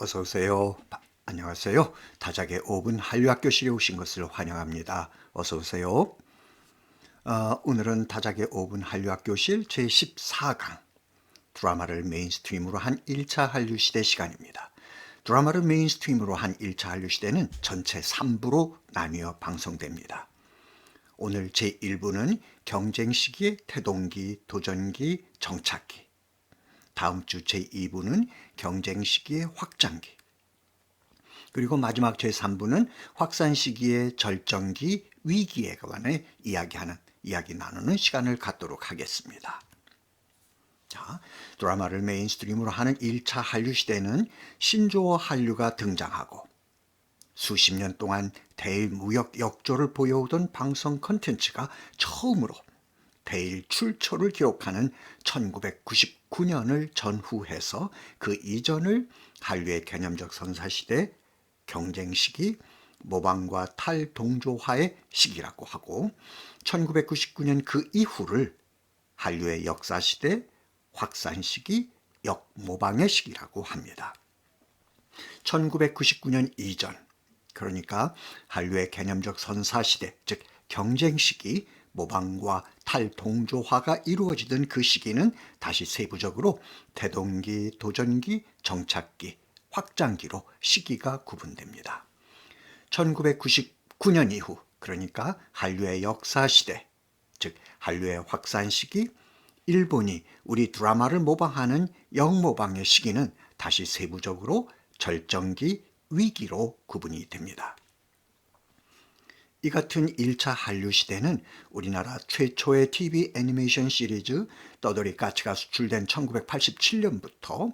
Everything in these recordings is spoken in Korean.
어서 오세요. 안녕하세요. 다작의 5분 한류학교실에 오신 것을 환영합니다. 어서 오세요. 오늘은 다작의 5분 한류학교실 제14강 드라마를 메인스트림으로 한 1차 한류시대 시간입니다. 드라마를 메인스트림으로 한 1차 한류시대는 전체 3부로 나뉘어 방송됩니다. 오늘 제1부는 경쟁 시기의 태동기, 도전기, 정착기, 다음 주 제2부는 경쟁 시기의 확장기, 그리고 마지막 제3부는 확산 시기의 절정기, 위기에 관해 이야기 나누는 시간을 갖도록 하겠습니다. 자, 드라마를 메인스트림으로 하는 1차 한류 시대는 신조어 한류가 등장하고 수십 년 동안 대일무역 역조를 보여오던 방송 콘텐츠가 처음으로 대일 출처를 기록하는 1999년을 전후해서 그 이전을 한류의 개념적 선사시대, 경쟁시기, 모방과 탈동조화의 시기라고 하고 1999년 그 이후를 한류의 역사시대, 확산시기, 역모방의 시기라고 합니다. 1999년 이전, 그러니까 한류의 개념적 선사시대, 즉 경쟁시기, 모방과 탈동조화가 이루어지던 그 시기는 다시 세부적으로 태동기, 도전기, 정착기, 확장기로 시기가 구분됩니다. 1999년 이후, 그러니까 한류의 역사시대, 즉 한류의 확산시기, 일본이 우리 드라마를 모방하는 역모방의 시기는 다시 세부적으로 절정기, 위기로 구분이 됩니다. 이 같은 1차 한류 시대는 우리나라 최초의 TV 애니메이션 시리즈 떠돌이 까치가 수출된 1987년부터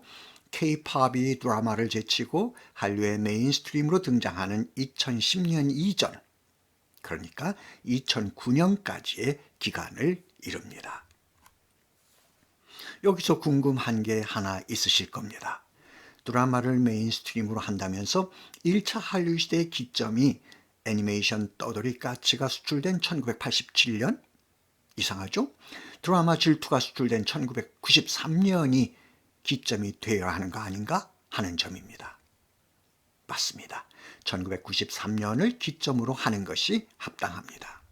K-팝이 드라마를 제치고 한류의 메인스트림으로 등장하는 2010년 이전, 그러니까 2009년까지의 기간을 이룹니다. 여기서 궁금한 게 하나 있으실 겁니다. 드라마를 메인스트림으로 한다면서 1차 한류 시대의 기점이 애니메이션 떠돌이 까치가 수출된 1987년? 이상하죠? 드라마 질투가 수출된 1993년이 기점이 되어야 하는 거 아닌가 하는 점입니다. 맞습니다. 1993년을 기점으로 하는 것이 합당합니다.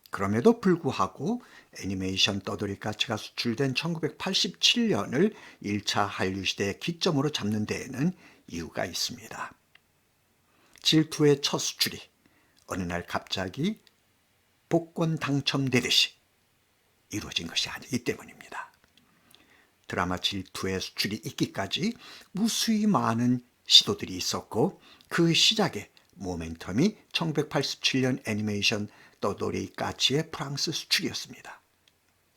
그럼에도 불구하고 애니메이션 떠돌이 까치가 수출된 1987년을 1차 한류 시대의 기점으로 잡는 데에는 이유가 있습니다. 질투의 첫 수출이 어느 날 갑자기 복권 당첨되듯이 이루어진 것이 아니기 때문입니다. 드라마 질투의 수출이 있기까지 무수히 많은 시도들이 있었고 그 시작의 모멘텀이 1987년 애니메이션 떠돌이 까치의 프랑스 수출이었습니다.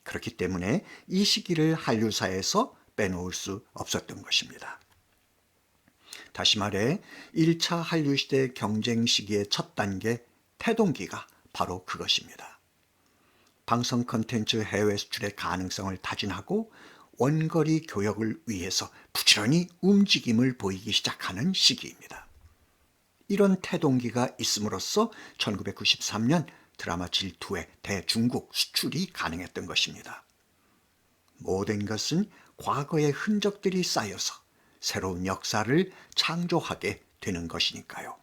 그렇기 때문에 이 시기를 한류사에서 빼놓을 수 없었던 것입니다. 다시 말해 1차 한류 시대 경쟁 시기의 첫 단계 태동기가 바로 그것입니다. 방송 콘텐츠 해외 수출의 가능성을 타진하고 원거리 교역을 위해서 부지런히 움직임을 보이기 시작하는 시기입니다. 이런 태동기가 있음으로써 1993년 드라마 질투의 대중국 수출이 가능했던 것입니다. 모든 것은 과거의 흔적들이 쌓여서 새로운 역사를 창조하게 되는 것이니까요.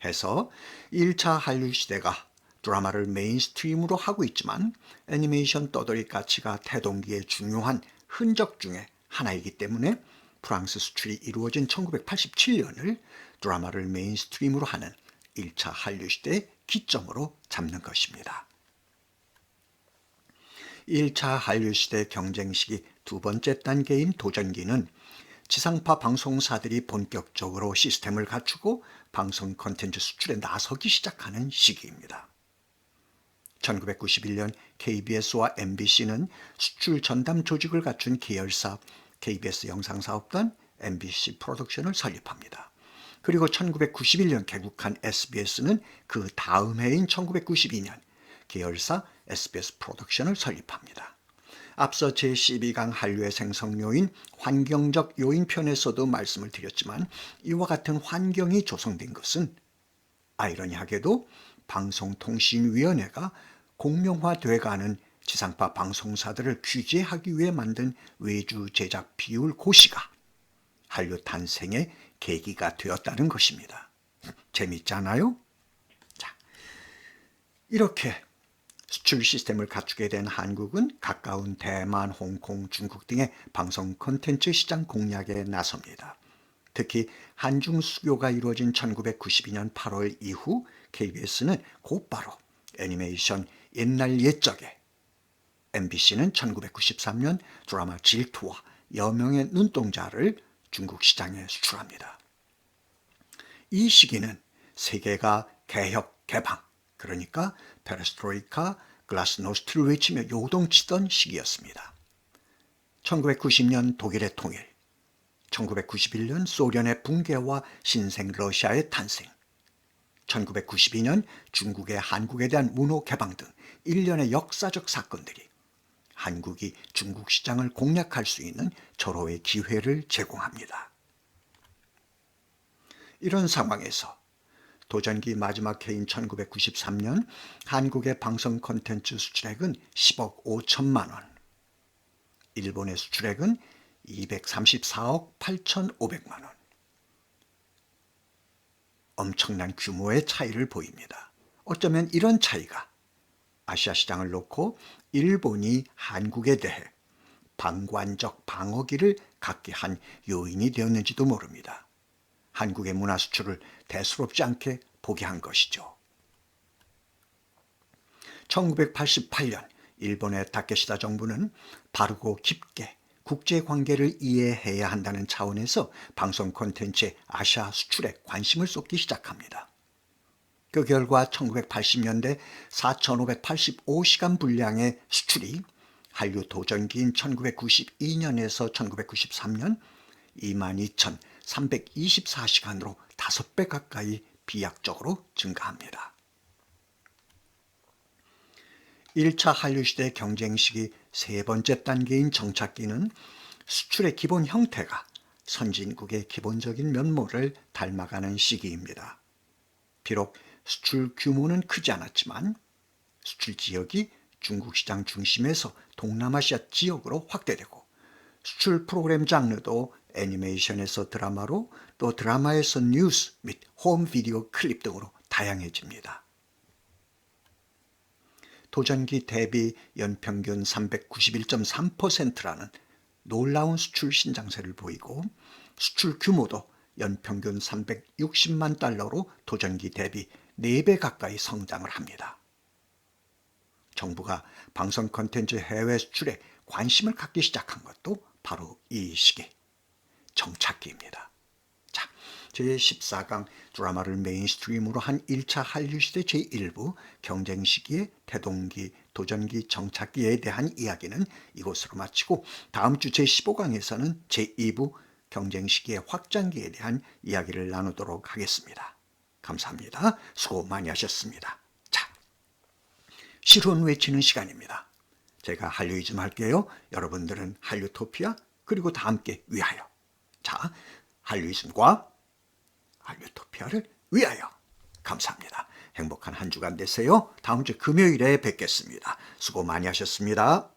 해서 1차 한류 시대가 드라마를 메인스트림으로 하고 있지만 애니메이션 떠돌이 까치가 태동기의 중요한 흔적 중에 하나이기 때문에 프랑스 수출이 이루어진 1987년을 드라마를 메인스트림으로 하는 1차 한류 시대의 기점으로 잡는 것입니다. 1차 한류 시대 경쟁 시기 두 번째 단계인 도전기는 지상파 방송사들이 본격적으로 시스템을 갖추고 방송 콘텐츠 수출에 나서기 시작하는 시기입니다. 1991년 KBS와 MBC는 수출 전담 조직을 갖춘 계열사 KBS 영상사업단 MBC 프로덕션을 설립합니다. 그리고 1991년 개국한 SBS는 그 다음 해인 1992년 계열사 SBS 프로덕션을 설립합니다. 앞서 제12강 한류의 생성 요인, 환경적 요인 편에서도 말씀을 드렸지만 이와 같은 환경이 조성된 것은 아이러니하게도 방송통신위원회가 공룡화돼가는 지상파 방송사들을 규제하기 위해 만든 외주 제작 비율 고시가 한류 탄생의 계기가 되었다는 것입니다. 재밌잖아요? 자, 이렇게 수출 시스템을 갖추게 된 한국은 가까운 대만, 홍콩, 중국 등의 방송 콘텐츠 시장 공략에 나섭니다. 특히 한중 수교가 이루어진 1992년 8월 이후 KBS는 곧바로 애니메이션 옛날 옛적에, MBC는 1993년 드라마 질투와 여명의 눈동자를 중국 시장에 수출합니다. 이 시기는 세계가 개혁, 개방, 그러니까 페레스트로이카, 글라스노스트를 외치며 요동치던 시기였습니다. 1990년 독일의 통일, 1991년 소련의 붕괴와 신생 러시아의 탄생, 1992년 중국의 한국에 대한 문호 개방 등 일련의 역사적 사건들이 한국이 중국 시장을 공략할 수 있는 절호의 기회를 제공합니다. 이런 상황에서 도전기 마지막 해인 1993년 한국의 방송 콘텐츠 수출액은 10억 5천만 원, 일본의 수출액은 234억 8,500만 원. 엄청난 규모의 차이를 보입니다. 어쩌면 이런 차이가 아시아 시장을 놓고 일본이 한국에 대해 방관적 방어기를 갖게 한 요인이 되었는지도 모릅니다. 한국의 문화 수출을 대수롭지 않게 보게 한 것이죠. 1988년 일본의 다케시다 정부는 바르고 깊게 국제관계를 이해해야 한다는 차원에서 방송 콘텐츠의 아시아 수출에 관심을 쏟기 시작합니다. 그 결과 1980년대 4,585시간 분량의 수출이 한류 도전기인 1992년에서 1993년 22,324시간으로 5배 가까이 비약적으로 증가합니다. 1차 한류시대 경쟁시기 세 번째 단계인 정착기는 수출의 기본 형태가 선진국의 기본적인 면모를 닮아가는 시기입니다. 비록 수출 규모는 크지 않았지만 수출 지역이 중국 시장 중심에서 동남아시아 지역으로 확대되고 수출 프로그램 장르도 애니메이션에서 드라마로 또 드라마에서 뉴스 및 홈 비디오 클립 등으로 다양해집니다. 도전기 대비 연평균 391.3%라는 놀라운 수출 신장세를 보이고 수출 규모도 연평균 360만 달러로 도전기 대비 4배 가까이 성장을 합니다. 정부가 방송 콘텐츠 해외 수출에 관심을 갖기 시작한 것도 바로 이 시기, 정착기입니다. 자, 제14강 드라마를 메인스트림으로 한 1차 한류시대 제1부 경쟁 시기의 태동기, 도전기, 정착기에 대한 이야기는 이곳으로 마치고 다음 주 제15강에서는 제2부 경쟁 시기의 확장기에 대한 이야기를 나누도록 하겠습니다. 감사합니다. 수고 많이 하셨습니다. 자, 실온 외치는 시간입니다. 제가 한류이즘 할게요. 여러분들은 한류토피아 그리고 다 함께 위하여. 자, 한류이즘과 한류토피아를 위하여. 감사합니다. 행복한 한 주간 되세요. 다음 주 금요일에 뵙겠습니다. 수고 많이 하셨습니다.